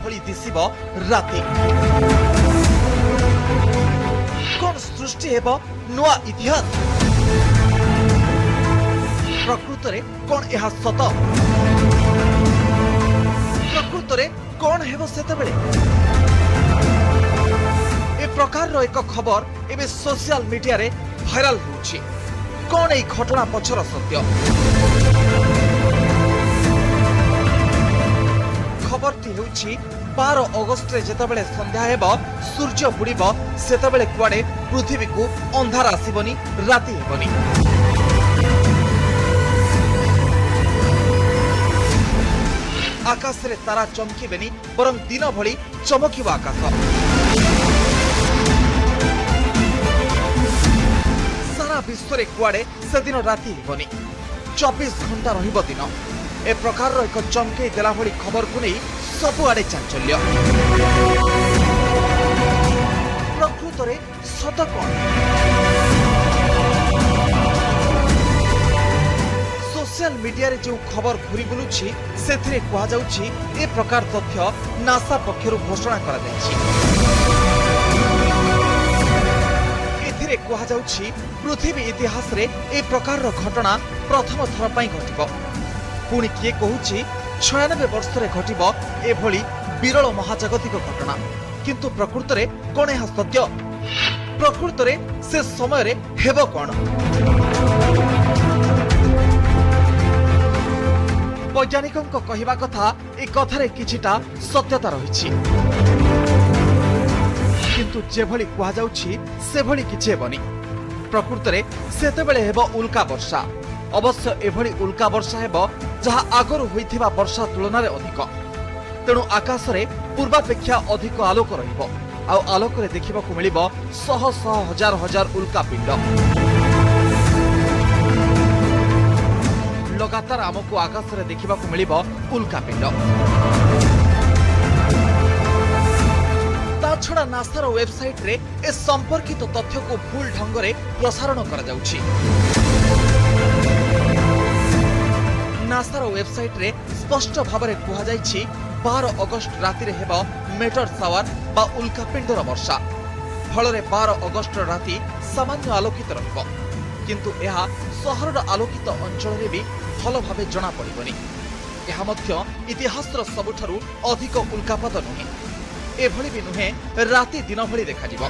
भली दिसिब राति कौन सृष्टि हेब नुआ इतिहास प्रकृत रे कौन यह सत प्रकृत रे कौन हेब सेतेबेले ए प्रकार एक खबर एबे सोशल मीडिया रे भाइराल होउछि कौन ए घटना पछर सत्य खबरटी हेउछि 12 अगस्त रे जेतेबेले संध्या हेब सूर्य बुड़ीब सेतेबेले कुआडे पृथ्वी को अंधार आसीबनी राति हेबनी आकाश रे तारा चमकीबेनी बरं दिन भली चमकिब आकाश सारा विश्व रे कुआडे से दिन राति हेबनी 24 घंटा रहिब दिन ए प्रकार एक चमकई देला भली खबर को नहीं सबुआडे चांचल्य प्रकृत रे सत कौन सोशल मीडिया रे जो खबर घुरी बुलुछि सेथिरे कहा जाउछि ए प्रकार तथ्य नासा पक्षरु घोषणा करा जायछि एथिरे कहा जाउछि पृथ्वी इतिहास रे ए प्रकार घटना प्रथम थर पई घटिबो पुणी किए कहूछि 96 वर्ष रे घटिबो एभली विरल महाजागतिक घटना किंतु प्रकृत रे कोन एहा सत्य प्रकृत रे से समय रे हेबो कोन वैज्ञानिकों कहवा कथा ए कथारे किछिटा सत्यता रहिछि किंतु जेभली कहा जाउछि सेभली किछि हेबनी प्रकृत रे सेतेबेले हेबो उल्का वर्षा अवश्य एभली उल्का वर्षा हेबो जहा आगरु होइथिबा वर्षा तुलना रे अधिक तेणु आकाश रे पूर्वापेक्षा अधिक आलोक रहिबो आ आलोक रे देखिबाकू मिलिबो शह शह हजार हजार उल्का पिंड लगातार आमको आकाश रे देखिबाकू मिलिबो उल्का पिंड ता छड़ा नासार वेबसाइट रे ए संपर्कित तथ्य को भूल ढंग रे प्रसारण करा जाउछि नासार वेबसाइट रे स्पष्ट भाव में कहा जाइछि 12 अगस्त राति रे हेबा मेटर शावर बा उल्कापिंडर वर्षा फल 12 अगस्त राति सामान्य आलोकित रहिबो किंतु यह सहर आलोकित अंचल रे भी भल भाव जना पड़िबनी यह मध्य इतिहास सबुठारु अधिक उल्कापात नुहे एभली भी नुहे राति दिन भली देखा जिवो।